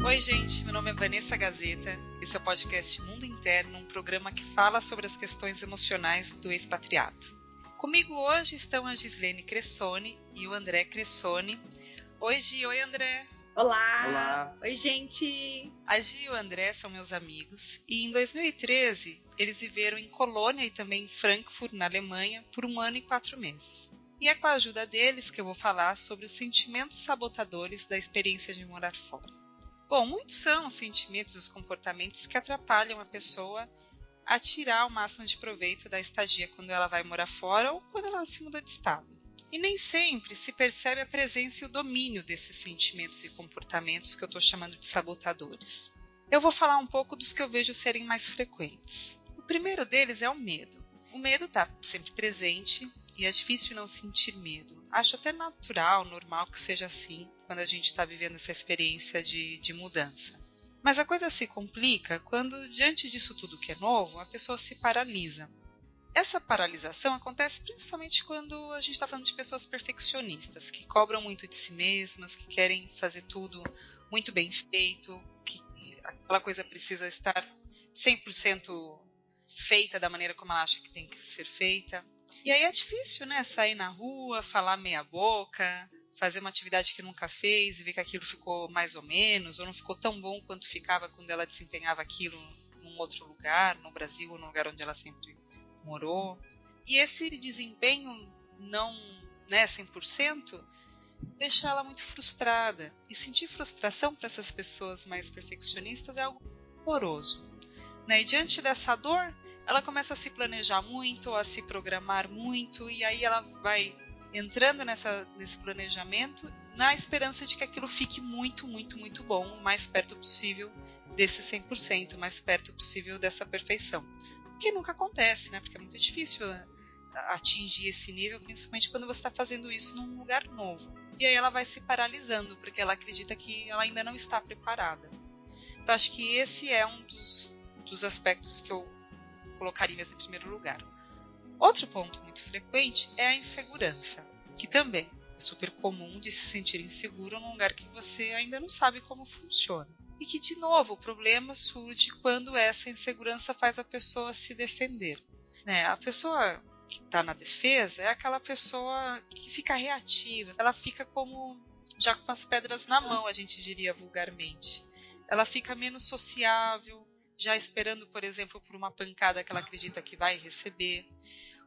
Oi, gente, meu nome é Vanessa Gazeta, esse é o podcast Mundo Interno, um programa que fala sobre as questões emocionais do expatriado. Comigo hoje estão a Gislene Cressoni e o André Cressoni. Oi, Gi, oi, André. Olá! Olá! Oi, gente! A Gi e o André são meus amigos e em 2013 eles viveram em Colônia e também em Frankfurt, na Alemanha, por 1 ano e 4 meses. E é com a ajuda deles que eu vou falar sobre os sentimentos sabotadores da experiência de morar fora. Bom, muitos são os sentimentos e os comportamentos que atrapalham a pessoa a tirar o máximo de proveito da estadia quando ela vai morar fora ou quando ela se muda de estado. E nem sempre se percebe a presença e o domínio desses sentimentos e comportamentos que eu estou chamando de sabotadores. Eu vou falar um pouco dos que eu vejo serem mais frequentes. O primeiro deles é o medo. O medo está sempre presente e é difícil não sentir medo. Acho até natural, normal que seja assim quando a gente está vivendo essa experiência de mudança. Mas a coisa se complica quando, diante disso tudo que é novo, a pessoa se paralisa. Essa paralisação acontece principalmente quando a gente está falando de pessoas perfeccionistas, que cobram muito de si mesmas, que querem fazer tudo muito bem feito, que aquela coisa precisa estar 100% feita da maneira como ela acha que tem que ser feita. E aí é difícil, né? Sair na rua, falar meia boca, fazer uma atividade que nunca fez e ver que aquilo ficou mais ou menos, ou não ficou tão bom quanto ficava quando ela desempenhava aquilo num outro lugar, no Brasil, ou no lugar onde ela sempre morou. E esse desempenho não 100%, deixa ela muito frustrada. E sentir frustração para essas pessoas mais perfeccionistas é algo horroroso. E diante dessa dor, ela começa a se planejar muito, a se programar muito, e aí ela vai entrando nesse planejamento na esperança de que aquilo fique muito, muito, muito bom, o mais perto possível desse 100%, o mais perto possível dessa perfeição. O que nunca acontece, né? Porque é muito difícil atingir esse nível, principalmente quando você está fazendo isso num lugar novo. E aí ela vai se paralisando, porque ela acredita que ela ainda não está preparada. Então acho que esse é um dos aspectos que eu colocaria mesmo em primeiro lugar. Outro ponto muito frequente é a insegurança, que também é super comum de se sentir inseguro num lugar que você ainda não sabe como funciona. E que, de novo, o problema surge quando essa insegurança faz a pessoa se defender. A pessoa que está na defesa é aquela pessoa que fica reativa, ela fica como já com as pedras na mão, a gente diria vulgarmente. Ela fica menos sociável, já esperando, por exemplo, por uma pancada que ela acredita que vai receber.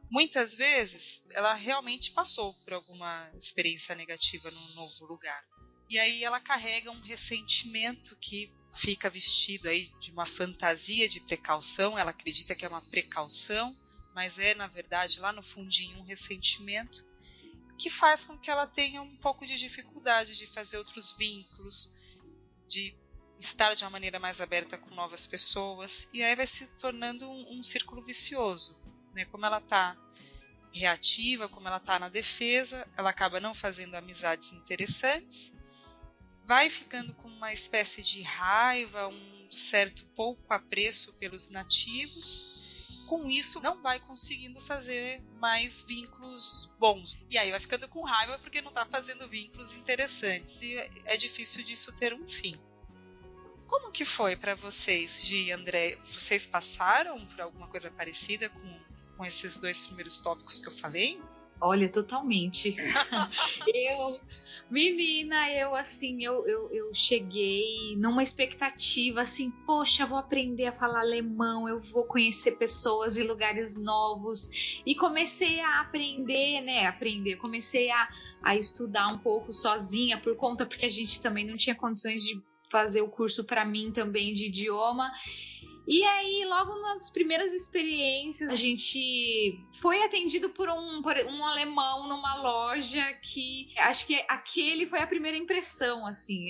Muitas vezes, ela realmente passou por alguma experiência negativa num novo lugar. E aí ela carrega um ressentimento que fica vestido aí de uma fantasia de precaução. Ela acredita que é uma precaução, mas é, na verdade, lá no fundinho, um ressentimento que faz com que ela tenha um pouco de dificuldade de fazer outros vínculos, de estar de uma maneira mais aberta com novas pessoas, e aí vai se tornando um círculo vicioso. Como ela está reativa, como ela está na defesa, ela acaba não fazendo amizades interessantes, vai ficando com uma espécie de raiva, um certo pouco apreço pelos nativos. Com isso, não vai conseguindo fazer mais vínculos bons. E aí vai ficando com raiva porque não está fazendo vínculos interessantes. E é difícil disso ter um fim. Como que foi para vocês, Gi e André? Vocês passaram por alguma coisa parecida com esses dois primeiros tópicos que eu falei? Olha, totalmente. eu cheguei numa expectativa assim, poxa, vou aprender a falar alemão, eu vou conhecer pessoas e lugares novos, e comecei a aprender, comecei a estudar um pouco sozinha por conta, porque a gente também não tinha condições de fazer o curso para mim também de idioma. E aí, logo nas primeiras experiências, a gente foi atendido por um alemão numa loja que acho que aquele foi a primeira impressão, assim.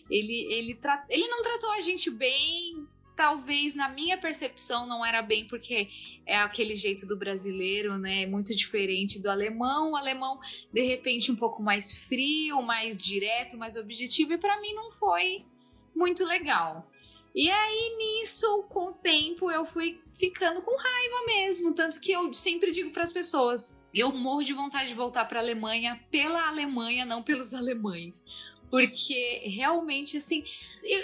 Ele não tratou a gente bem, talvez na minha percepção não era bem, porque é aquele jeito do brasileiro, né? Muito diferente do alemão. O alemão, de repente, um pouco mais frio, mais direto, mais objetivo, e para mim não foi muito legal. E aí, nisso, com o tempo, eu fui ficando com raiva mesmo. Tanto que eu sempre digo para as pessoas, eu morro de vontade de voltar para a Alemanha pela Alemanha, não pelos alemães. Porque realmente, assim,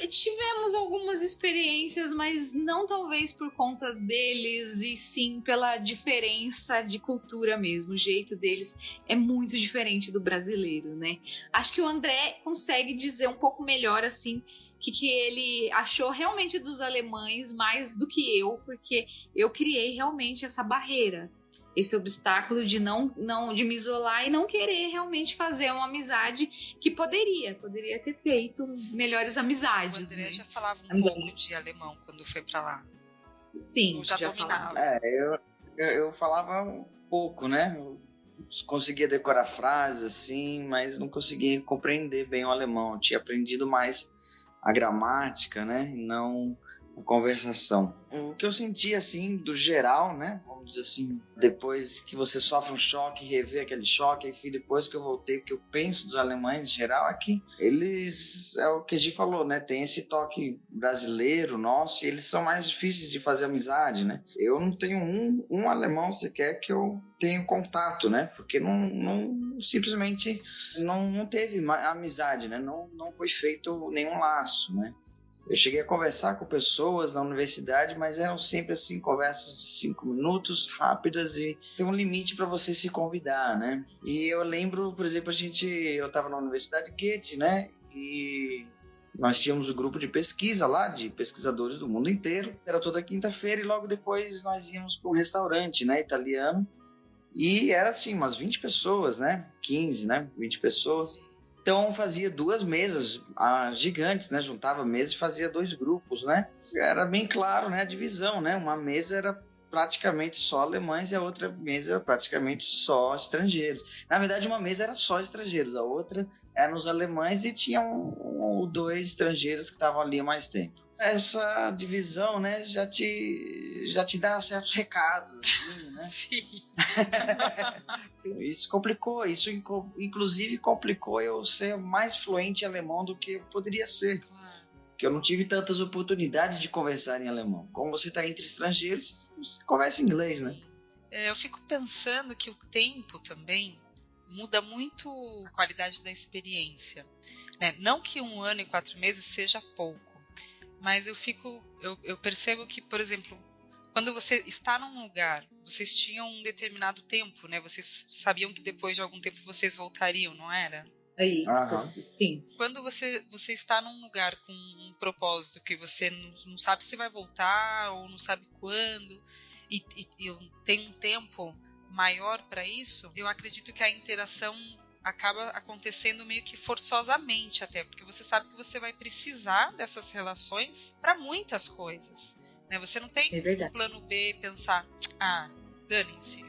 tivemos algumas experiências, mas não talvez por conta deles, e sim pela diferença de cultura mesmo. O jeito deles é muito diferente do brasileiro, né? Acho que o André consegue dizer um pouco melhor, assim, que ele achou realmente dos alemães mais do que eu, porque eu criei realmente essa barreira. Esse obstáculo de de me isolar e não querer realmente fazer uma amizade que poderia ter feito melhores amizades. O André, né? já falava pouco de alemão quando foi pra lá. Sim, eu já dominava. Eu falava um pouco, né? Eu conseguia decorar frases assim, mas não conseguia compreender bem o alemão. Eu tinha aprendido mais a gramática, né? E não a conversação. O que eu senti, assim, do geral, né? Vamos dizer assim, depois que você sofre um choque, rever aquele choque, aí depois que eu voltei, o que eu penso dos alemães em geral é que eles, é o que a gente falou, né? Tem esse toque brasileiro nosso e eles são mais difíceis de fazer amizade, né? Eu não tenho um alemão sequer que eu tenho contato, né? Porque simplesmente não teve amizade, né? Não foi feito nenhum laço, né? Eu cheguei a conversar com pessoas na universidade, mas eram sempre assim, conversas de 5 minutos, rápidas, e tem um limite para você se convidar, né? E eu lembro, por exemplo, eu estava na Universidade Goethe, né? E nós tínhamos um grupo de pesquisa lá, de pesquisadores do mundo inteiro. Era toda quinta-feira e logo depois nós íamos para um restaurante, né, italiano. E era assim, umas 20 pessoas, né? 15, né? 20 pessoas. Então fazia 2 mesas gigantes, né? Juntava mesas e fazia 2 grupos, né? Era bem claro, né? A divisão, né? Uma mesa era praticamente só alemães e a outra mesa era praticamente só estrangeiros. Na verdade, uma mesa era só estrangeiros, a outra eram os alemães e tinha um ou 2 estrangeiros que estavam ali há mais tempo. Essa divisão, né? Já te dá certos recados, assim, né? Sim. Isso complicou, inclusive complicou eu ser mais fluente em alemão do que eu poderia ser. Claro. Porque eu não tive tantas oportunidades de conversar em alemão. Como você está entre estrangeiros, você conversa em inglês, né? Eu fico pensando que o tempo também muda muito a qualidade da experiência, né? Não que 1 ano e 4 meses seja pouco, mas eu percebo que, por exemplo, quando você está num lugar, vocês tinham um determinado tempo, né? Vocês sabiam que depois de algum tempo vocês voltariam, não era? É isso, sim. Quando você está num lugar com um propósito que você não sabe se vai voltar ou não sabe quando, e tem um tempo maior para isso, eu acredito que a interação acaba acontecendo meio que forçosamente até, porque você sabe que você vai precisar dessas relações para muitas coisas. Né? Você não tem um plano B, pensar, danem-se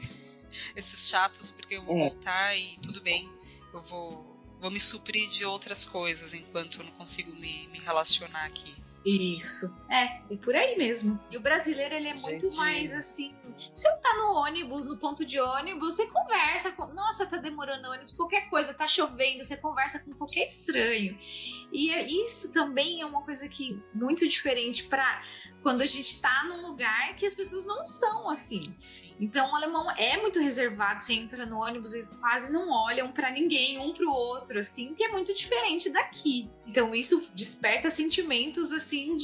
esses chatos, porque eu vou voltar e tudo bem, eu vou me suprir de outras coisas enquanto eu não consigo me relacionar aqui. Isso. É por aí mesmo. E o brasileiro, ele é muito mais assim. Você tá no ônibus, no ponto de ônibus, você conversa com. Nossa, tá demorando ônibus, qualquer coisa, tá chovendo, você conversa com qualquer estranho. E isso também é uma coisa que muito diferente para quando a gente tá num lugar que as pessoas não são assim. Então o alemão é muito reservado, você entra no ônibus, eles quase não olham pra ninguém, um pro outro, assim, que é muito diferente daqui. Então isso desperta sentimentos, assim,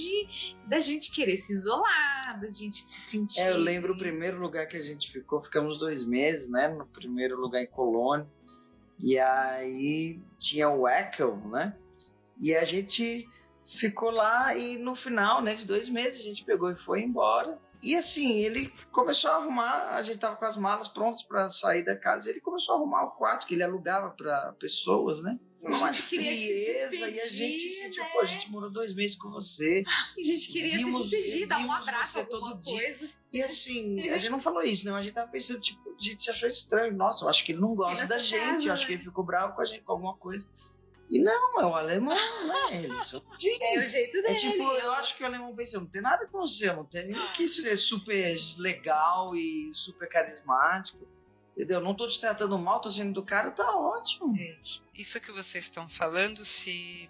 da gente querer se isolar, da gente se sentir... Eu lembro o primeiro lugar que a gente ficamos 2 meses, né, no primeiro lugar em Colônia, e aí tinha o Eckel, né, e a gente ficou lá e no final, né, de 2 meses a gente pegou e foi embora. E assim, ele começou a arrumar, a gente tava com as malas prontas para sair da casa, e ele começou a arrumar o quarto que ele alugava para pessoas, né? Uma frieza, e a gente sentiu, né? Pô, a gente morou 2 meses com você. E a gente queria se despedir, dar um abraço, alguma todo coisa. Dia. E assim, a gente não falou isso, né? A gente tava pensando, tipo, a gente achou estranho. Nossa, eu acho que ele não gosta da gente, eu acho que ele ficou bravo com a gente, com alguma coisa. E não, é o alemão, né? Eles são é o jeito dele. É tipo, eu acho que o alemão pensa, não tem nada com você, não tem nem que ser super legal e super carismático. Entendeu? Não tô te tratando mal, tô sendo do cara, tá ótimo. Isso que vocês estão falando se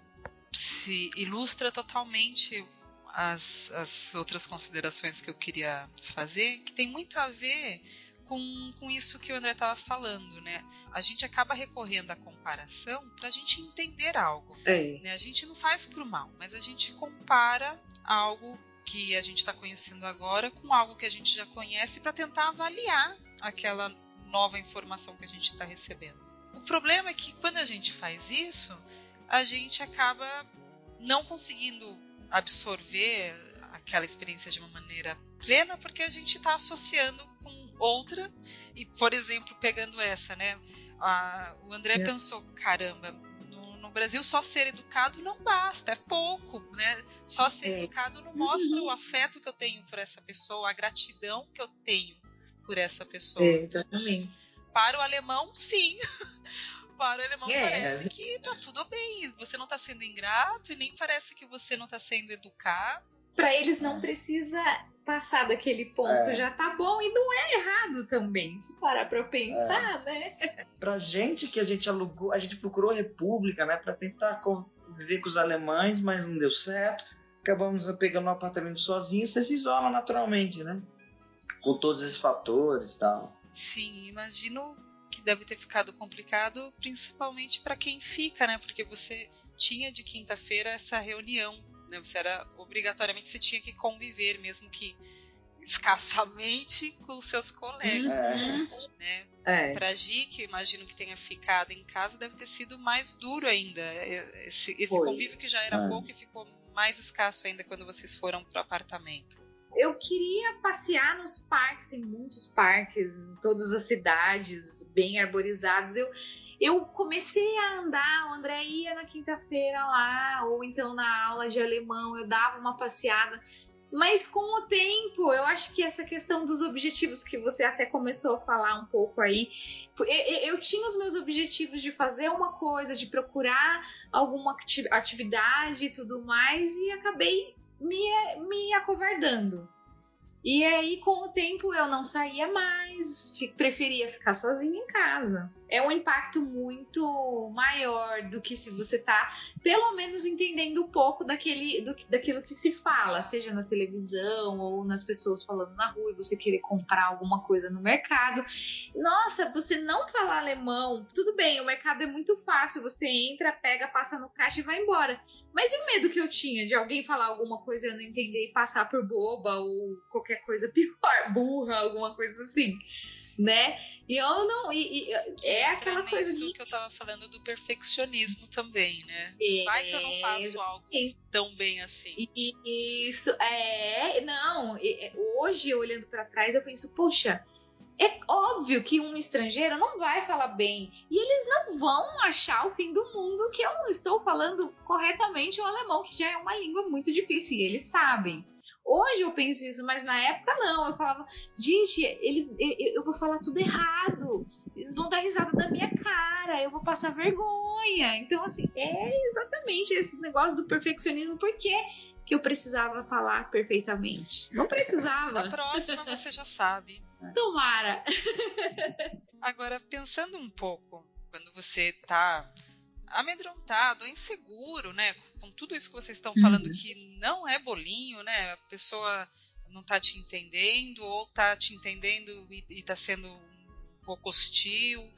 ilustra totalmente as outras considerações que eu queria fazer, que tem muito a ver com isso que o André estava falando, né? A gente acaba recorrendo à comparação para a gente entender algo. Né? A gente não faz pro mal, mas a gente compara algo que a gente está conhecendo agora com algo que a gente já conhece para tentar avaliar aquela nova informação que a gente está recebendo. O problema é que quando a gente faz isso, a gente acaba não conseguindo absorver aquela experiência de uma maneira plena, porque a gente está associando com outra. E, por exemplo, pegando essa, né? O André pensou, caramba, no Brasil só ser educado não basta, é pouco, né? Só ser educado não mostra o afeto que eu tenho por essa pessoa, a gratidão que eu tenho por essa pessoa. Exatamente. Para o alemão, sim. Para o alemão parece que tá tudo bem. Você não tá sendo ingrato e nem parece que você não tá sendo educado. Para eles não precisa passar daquele ponto, já tá bom. E não é errado também, se parar pra pensar, né? Pra gente que a gente alugou, a gente procurou a República, né? Pra tentar conviver com os alemães, mas não deu certo. Acabamos pegando um apartamento sozinho, você se isola naturalmente, né? Com todos esses fatores e tal. Sim, imagino que deve ter ficado complicado, principalmente para quem fica, né? Porque você tinha de quinta-feira essa reunião, né? Você obrigatoriamente você tinha que conviver, mesmo que escassamente, com seus colegas, né? Para Gi, que imagino que tenha ficado em casa, deve ter sido mais duro ainda. Esse convívio que já era pouco e ficou mais escasso ainda quando vocês foram pro apartamento. Eu queria passear nos parques, tem muitos parques em todas as cidades, bem arborizados. Eu comecei a andar, o André ia na quinta-feira lá, ou então na aula de alemão, eu dava uma passeada. Mas com o tempo, eu acho que essa questão dos objetivos que você até começou a falar um pouco aí, eu tinha os meus objetivos de fazer uma coisa, de procurar alguma atividade e tudo mais, e acabei me acovardando. E aí, com o tempo, eu não saía mais, preferia ficar sozinha em casa. É um impacto muito maior do que se você tá, pelo menos, entendendo um pouco daquilo que se fala, seja na televisão ou nas pessoas falando na rua e você querer comprar alguma coisa no mercado. Nossa, você não falar alemão, tudo bem, o mercado é muito fácil, você entra, pega, passa no caixa e vai embora. Mas e o medo que eu tinha de alguém falar alguma coisa e eu não entender e passar por boba ou qualquer coisa pior, burra, alguma coisa assim, né? E eu não... é aquela coisa de... que eu tava falando do perfeccionismo também, né? Vai que eu não faço algo tão bem assim. Isso, não... Hoje, olhando pra trás, eu penso, poxa, é óbvio que um estrangeiro não vai falar bem. E eles não vão achar o fim do mundo que eu não estou falando corretamente o alemão, que já é uma língua muito difícil, e eles sabem. Hoje eu penso isso, mas na época não. Eu falava, gente, eu vou falar tudo errado. Eles vão dar risada da minha cara, eu vou passar vergonha. Então, assim, é exatamente esse negócio do perfeccionismo. Por que eu precisava falar perfeitamente? Não precisava. Na próxima você já sabe. Tomara. Agora, pensando um pouco, quando você tá amedrontado, inseguro, né? Com tudo isso que vocês estão falando, que não é bolinho, né? A pessoa não tá te entendendo, ou tá te entendendo e tá sendo um pouco hostil.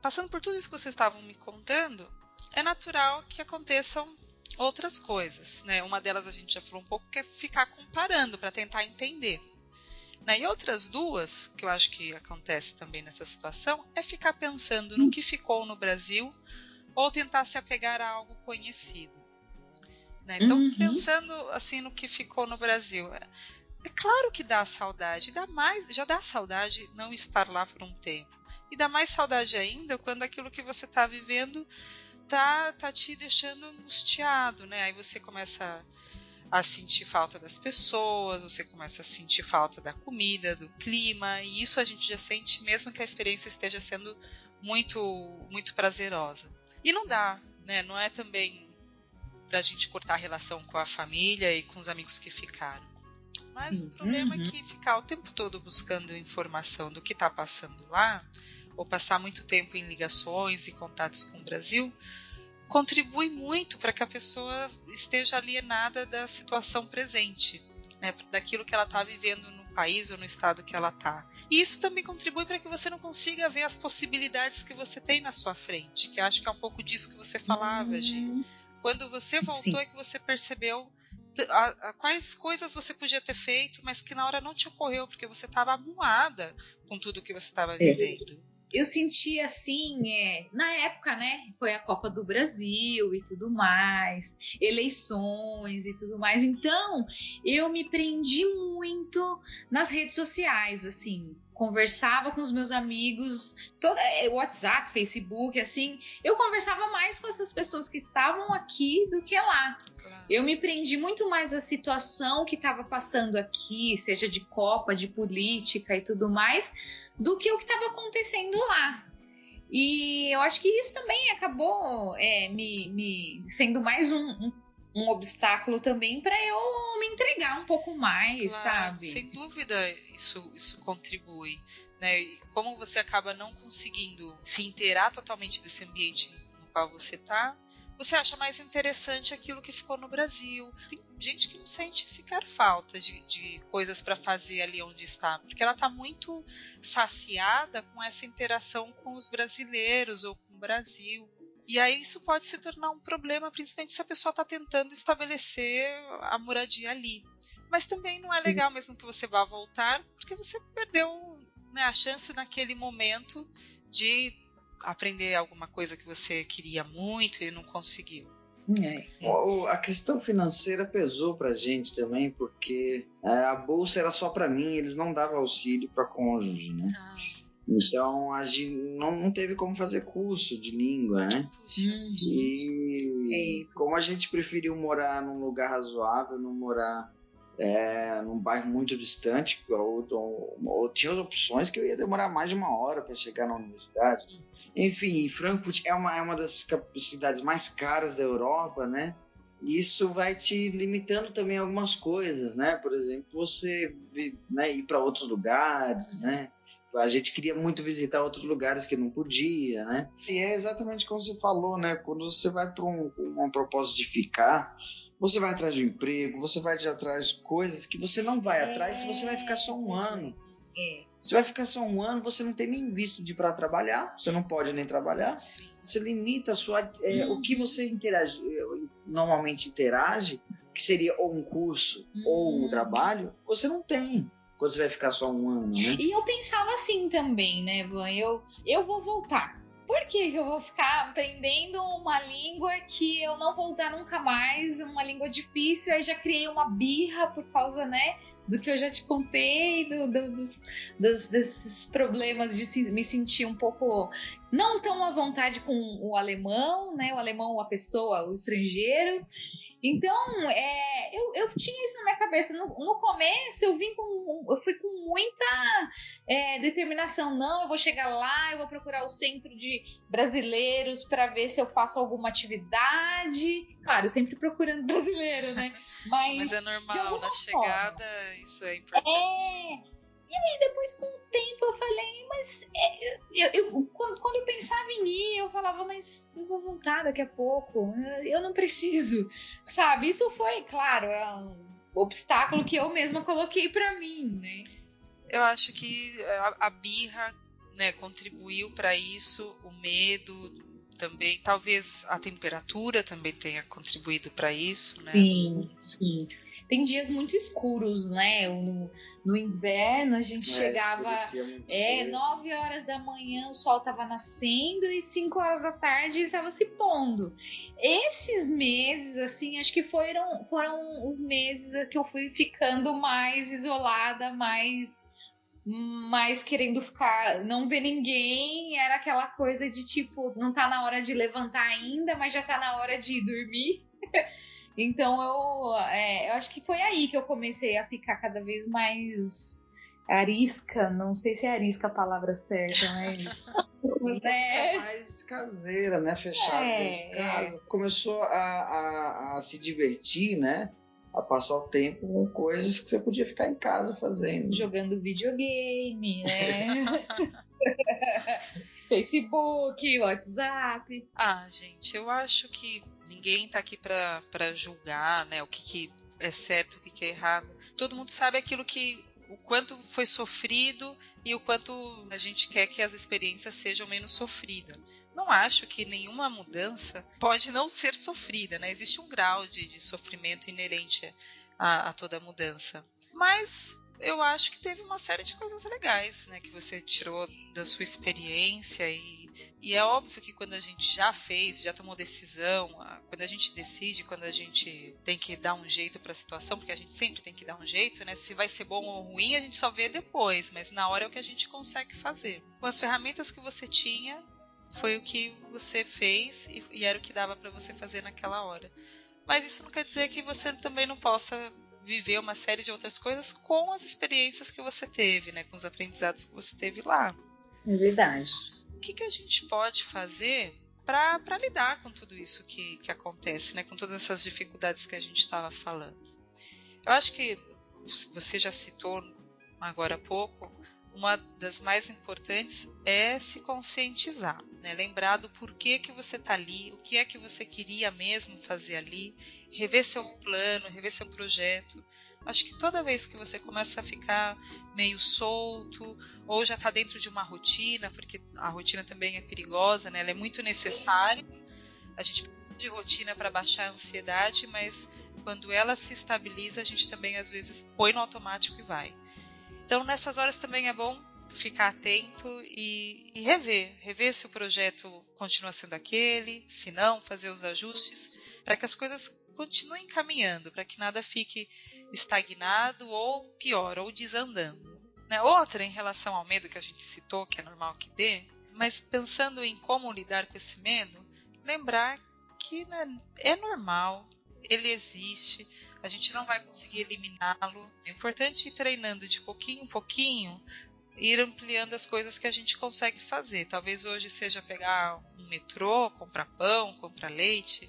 Passando por tudo isso que vocês estavam me contando, é natural que aconteçam outras coisas, né? Uma delas a gente já falou um pouco, que é ficar comparando para tentar entender. E outras duas, que eu acho que acontece também nessa situação, é ficar pensando no que ficou no Brasil ou tentar se apegar a algo conhecido. Então, pensando assim no que ficou no Brasil, é claro que dá saudade, já dá saudade não estar lá por um tempo. E dá mais saudade ainda quando aquilo que você está vivendo tá te deixando angustiado, né? Aí você começa a sentir falta das pessoas, você começa a sentir falta da comida, do clima, e isso a gente já sente mesmo que a experiência esteja sendo muito, muito prazerosa. E não dá, né? Não é também pra gente cortar a relação com a família e com os amigos que ficaram. Mas o problema é que ficar o tempo todo buscando informação do que está passando lá, ou passar muito tempo em ligações e contatos com o Brasil, contribui muito para que a pessoa esteja alienada da situação presente, né, daquilo que ela está vivendo no país ou no estado que ela está. E isso também contribui para que você não consiga ver as possibilidades que você tem na sua frente, que eu acho que é um pouco disso que você falava, Gi. Quando você voltou é que você percebeu quais coisas você podia ter feito, mas que na hora não te ocorreu, porque você estava amuada com tudo que você estava vivendo. Eu senti assim, na época, né, foi a Copa do Brasil e tudo mais, eleições e tudo mais, então eu me prendi muito nas redes sociais, assim, conversava com os meus amigos, WhatsApp, Facebook, assim, eu conversava mais com essas pessoas que estavam aqui do que lá. Claro. Eu me prendi muito mais à situação que estava passando aqui, seja de Copa, de política e tudo mais, do que o que estava acontecendo lá. E eu acho que isso também acabou me sendo mais um obstáculo também para eu me entregar um pouco mais, claro, sabe? Sem dúvida isso contribui, né? E como você acaba não conseguindo se inteirar totalmente desse ambiente no qual você está, você acha mais interessante aquilo que ficou no Brasil. Tem gente que não sente sequer falta de coisas para fazer ali onde está, porque ela está muito saciada com essa interação com os brasileiros ou com o Brasil. E aí isso pode se tornar um problema, principalmente se a pessoa está tentando estabelecer a moradia ali. Mas também não é legal mesmo que você vá voltar, porque você perdeu, né, a chance naquele momento de aprender alguma coisa que você queria muito e não conseguiu. A questão financeira pesou pra gente também, porque a bolsa era só pra mim, eles não davam auxílio pra cônjuge, né? Então a gente não teve como fazer curso de língua, né? E como a gente preferiu morar num lugar razoável, não morar num bairro muito distante, ou tinha opções que eu ia demorar mais de 1 hora para chegar na universidade. Enfim, Frankfurt é uma das cidades mais caras da Europa, né? E isso vai te limitando também algumas coisas, né? Por exemplo, você ir para outros lugares, né? A gente queria muito visitar outros lugares que não podia, né? E é exatamente como você falou, né? Quando você vai para um propósito de ficar, você vai atrás de um emprego, você vai atrás de coisas que você não vai atrás se você vai ficar só 1 ano. Você vai ficar só 1 ano, você não tem nem visto de ir para trabalhar, você não pode nem trabalhar. Você limita o que você normalmente interage, que seria ou um curso ou um trabalho, você não tem. Quando você vai ficar só 1 ano, né? E eu pensava assim também, né, Van? Eu vou voltar. Por que eu vou ficar aprendendo uma língua que eu não vou usar nunca mais, uma língua difícil? Aí já criei uma birra por causa, né, do que eu já te contei, desses problemas de me sentir um pouco não tão à vontade com o alemão, né? O alemão, a pessoa, o estrangeiro. Então, eu tinha isso na minha cabeça. No começo, eu fui com muita determinação. Não, eu vou chegar lá, eu vou procurar o centro de brasileiros para ver se eu faço alguma atividade. Claro, sempre procurando brasileiro, né? Mas é normal, na chegada, isso é importante. E aí depois, com o tempo, eu falei, mas quando eu pensava em ir, eu falava, mas eu vou voltar daqui a pouco, eu não preciso, sabe? Isso foi, claro, um obstáculo que eu mesma coloquei pra mim, né? Eu acho que a birra, né, contribuiu para isso, o medo também, talvez a temperatura também tenha contribuído para isso, né? Sim. Tem dias muito escuros, né? No inverno a gente chegava 9 horas da manhã, o sol estava nascendo e 5 horas da tarde ele estava se pondo. Esses meses, assim, acho que foram os meses que eu fui ficando mais isolada, mais querendo ficar, não ver ninguém. Era aquela coisa de tipo, não tá na hora de levantar ainda, mas já tá na hora de ir dormir. Então eu acho que foi aí que eu comecei a ficar cada vez mais arisca, não sei se é arisca a palavra certa, mas mais caseira, né? Fechada dentro de casa. Começou a se divertir, né? A passar o tempo com coisas que você podia ficar em casa fazendo. Jogando videogame, né? Facebook, WhatsApp. Gente, eu acho que ninguém tá aqui pra julgar, né, o que é certo, o que é errado. Todo mundo sabe o quanto foi sofrido e o quanto a gente quer que as experiências sejam menos sofridas. Não acho que nenhuma mudança pode não ser sofrida, né? Existe um grau de sofrimento inerente a toda mudança. Mas eu acho que teve uma série de coisas legais, né, que você tirou da sua experiência e é óbvio que quando a gente já tomou decisão, quando a gente decide, quando a gente tem que dar um jeito para a situação, porque a gente sempre tem que dar um jeito, né? Se vai ser bom ou ruim, a gente só vê depois, mas na hora é o que a gente consegue fazer. Com as ferramentas que você tinha, foi o que você fez e era o que dava para você fazer naquela hora. Mas isso não quer dizer que você também não possa viver uma série de outras coisas com as experiências que você teve, né? Com os aprendizados que você teve lá. É verdade. O que a gente pode fazer para lidar com tudo isso que acontece, né? Com todas essas dificuldades que a gente estava falando? Eu acho que você já citou agora há pouco, uma das mais importantes é se conscientizar, né? Lembrar do porquê que você está ali, o que é que você queria mesmo fazer ali, rever seu plano, rever seu projeto. Acho que toda vez que você começa a ficar meio solto, ou já está dentro de uma rotina, porque a rotina também é perigosa, né? Ela é muito necessária. A gente precisa de rotina para baixar a ansiedade, mas quando ela se estabiliza, a gente também às vezes põe no automático e vai. Então, nessas horas também é bom ficar atento e rever se o projeto continua sendo aquele, se não, fazer os ajustes, para que as coisas continuem caminhando, para que nada fique estagnado ou pior, ou desandando. Né? Outra, em relação ao medo que a gente citou, que é normal que dê, mas pensando em como lidar com esse medo, lembrar que, né, é normal, ele existe, a gente não vai conseguir eliminá-lo. É importante ir treinando de pouquinho em pouquinho, ir ampliando as coisas que a gente consegue fazer. Talvez hoje seja pegar um metrô, comprar pão, comprar leite.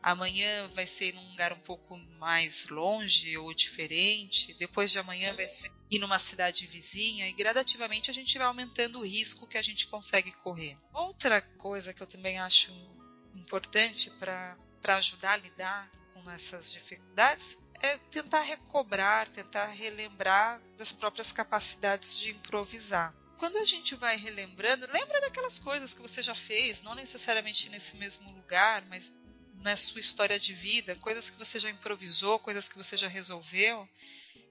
Amanhã vai ser num lugar um pouco mais longe ou diferente. Depois de amanhã vai ser ir numa cidade vizinha. E gradativamente a gente vai aumentando o risco que a gente consegue correr. Outra coisa que eu também acho importante para ajudar a lidar com essas dificuldades é tentar recobrar, tentar relembrar das próprias capacidades de improvisar. Quando a gente vai relembrando, lembra daquelas coisas que você já fez, não necessariamente nesse mesmo lugar, mas na sua história de vida, coisas que você já improvisou, coisas que você já resolveu,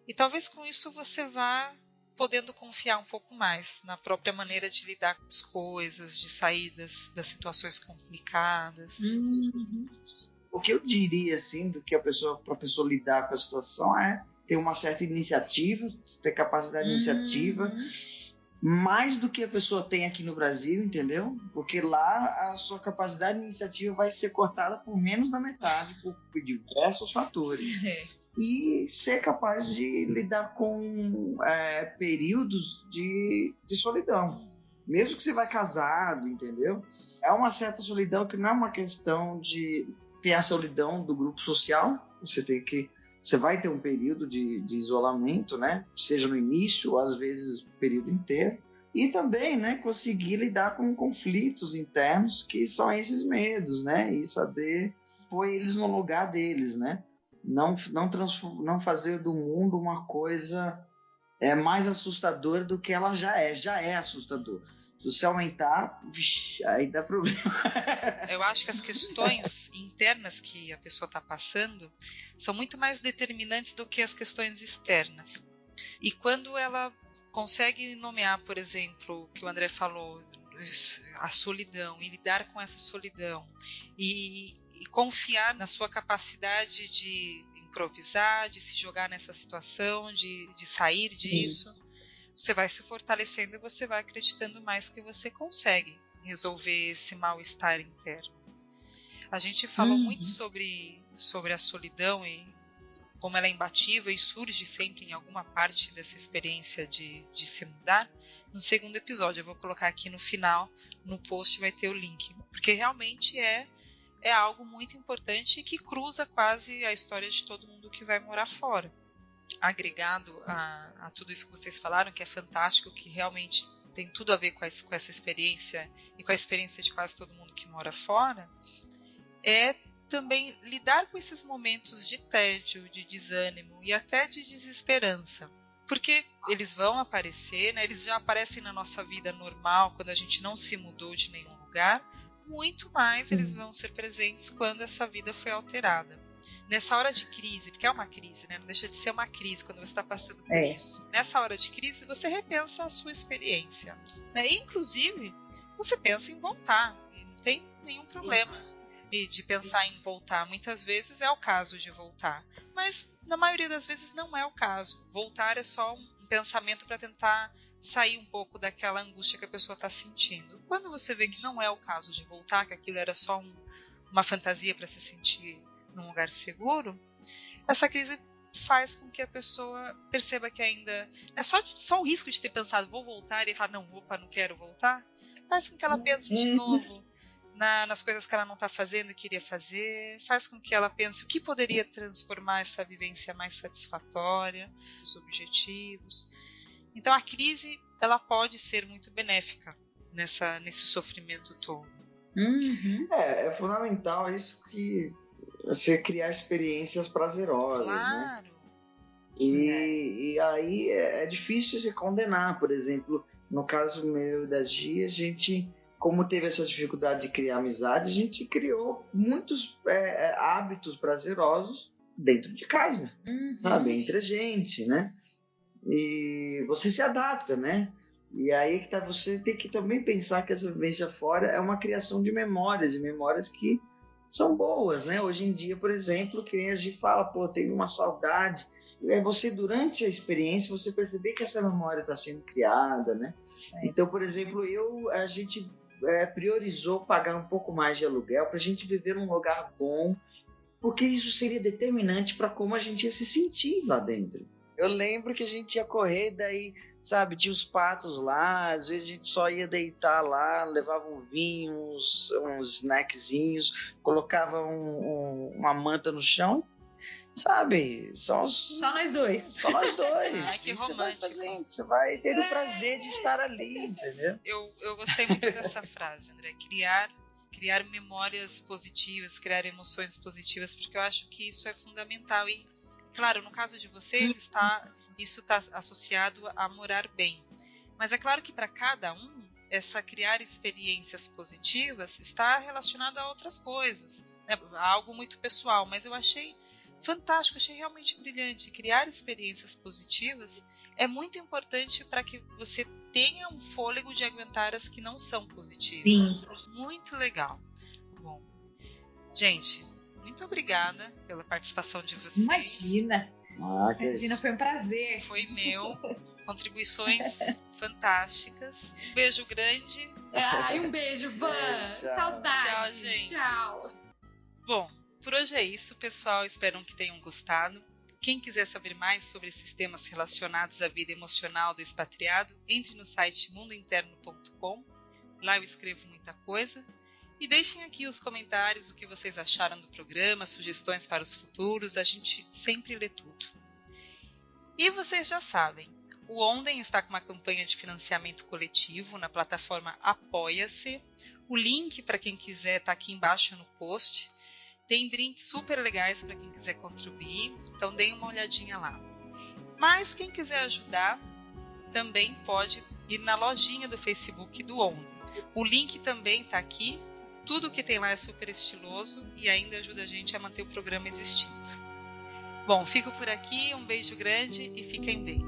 e talvez com isso você vá podendo confiar um pouco mais na própria maneira de lidar com as coisas, de sair das situações complicadas. O que eu diria, assim, do que para a pessoa lidar com a situação é ter uma certa iniciativa, ter capacidade de iniciativa, mais do que a pessoa tem aqui no Brasil, entendeu? Porque lá a sua capacidade de iniciativa vai ser cortada por menos da metade, por diversos fatores. E ser capaz de lidar com períodos de solidão. Mesmo que você vai casado, entendeu? É uma certa solidão que não é uma questão de ter a solidão do grupo social. Você vai ter um período de isolamento, né? Seja no início, ou às vezes o período inteiro. E também, né, conseguir lidar com conflitos internos, que são esses medos, né? E saber pôr eles no lugar deles, né? Não fazer do mundo uma coisa mais assustadora do que ela já é assustador. Se você aumentar, aí dá problema. Eu acho que as questões internas que a pessoa está passando são muito mais determinantes do que as questões externas. E quando ela consegue nomear, por exemplo, o que o André falou, a solidão, e lidar com essa solidão, e confiar na sua capacidade de improvisar, de se jogar nessa situação, de sair disso, você vai se fortalecendo e você vai acreditando mais que você consegue resolver esse mal-estar interno. A gente falou muito sobre a solidão e como ela é imbatível e surge sempre em alguma parte dessa experiência de se mudar. No segundo episódio, eu vou colocar aqui no final, no post vai ter o link, porque realmente é algo muito importante e que cruza quase a história de todo mundo que vai morar fora. Agregado a tudo isso que vocês falaram, que é fantástico, que realmente tem tudo a ver com essa experiência e com a experiência de quase todo mundo que mora fora, é também lidar com esses momentos de tédio, de desânimo e até de desesperança. Porque eles vão aparecer, né? Eles já aparecem na nossa vida normal, quando a gente não se mudou de nenhum lugar, muito mais eles vão ser presentes quando essa vida foi alterada. Nessa hora de crise, porque é uma crise, né? Não deixa de ser uma crise quando você está passando por isso. Nessa hora de crise, você repensa a sua experiência, né? E, inclusive, você pensa em voltar, e não tem nenhum problema de pensar em voltar. Muitas vezes é o caso de voltar, mas na maioria das vezes não é o caso. Voltar é só um pensamento para tentar sair um pouco daquela angústia que a pessoa está sentindo. Quando você vê que não é o caso de voltar, que aquilo era só uma fantasia para se sentir num lugar seguro, essa crise faz com que a pessoa perceba que ainda é só o risco de ter pensado vou voltar e falar não quero voltar, faz com que ela pense de novo nas coisas que ela não está fazendo e queria fazer, faz com que ela pense o que poderia transformar essa vivência mais satisfatória, os objetivos. Então a crise ela pode ser muito benéfica nesse sofrimento todo. É fundamental isso, que você criar experiências prazerosas, claro, né? E aí é difícil se condenar. Por exemplo, no caso meu e da Gia, a gente, como teve essa dificuldade de criar amizade, a gente criou muitos hábitos prazerosos dentro de casa, sabe? Entre a gente, né? E você se adapta, né? E aí que tá, você tem que também pensar que essa vivência fora é uma criação de memórias, e memórias que são boas, né? Hoje em dia, por exemplo, que a gente fala, pô, tem uma saudade. É você, durante a experiência, você perceber que essa memória está sendo criada, né? Então, por exemplo, a gente priorizou pagar um pouco mais de aluguel para a gente viver num lugar bom, porque isso seria determinante para como a gente ia se sentir lá dentro. Eu lembro que a gente ia correr, daí, sabe, tinha os patos lá, às vezes a gente só ia deitar lá, levava um vinho, uns snackzinhos, colocava uma manta no chão, sabe? Só nós dois. Só nós dois. Ai, que e você vai romântico. fazendo, você vai ter o prazer de estar ali, entendeu? Eu gostei muito dessa frase, André. Criar memórias positivas, criar emoções positivas, porque eu acho que isso é fundamental. E, claro, no caso de vocês, isso está associado a morar bem. Mas é claro que para cada um, criar experiências positivas está relacionado a outras coisas, né? A algo muito pessoal. Mas eu achei fantástico, achei realmente brilhante. Criar experiências positivas é muito importante para que você tenha um fôlego de aguentar as que não são positivas. Sim. Muito legal. Bom, gente, muito obrigada pela participação de vocês. Imagina, foi um prazer. Foi meu. Contribuições fantásticas. Um beijo grande. Ai, um beijo, Van. Saudade. Tchau, gente. Tchau. Bom, por hoje é isso, pessoal. Espero que tenham gostado. Quem quiser saber mais sobre esses temas relacionados à vida emocional do expatriado, entre no site mundointerno.com. Lá eu escrevo muita coisa. E deixem aqui os comentários o que vocês acharam do programa, sugestões para os futuros. A gente sempre lê tudo. E vocês já sabem, o Onden está com uma campanha de financiamento coletivo na plataforma Apoia-se. O link para quem quiser está aqui embaixo no post. Tem brindes super legais para quem quiser contribuir, então deem uma olhadinha lá. Mas quem quiser ajudar, também pode ir na lojinha do Facebook do Onden. O link também está aqui, tudo que tem lá é super estiloso e ainda ajuda a gente a manter o programa existindo. Bom, fico por aqui, um beijo grande e fiquem bem.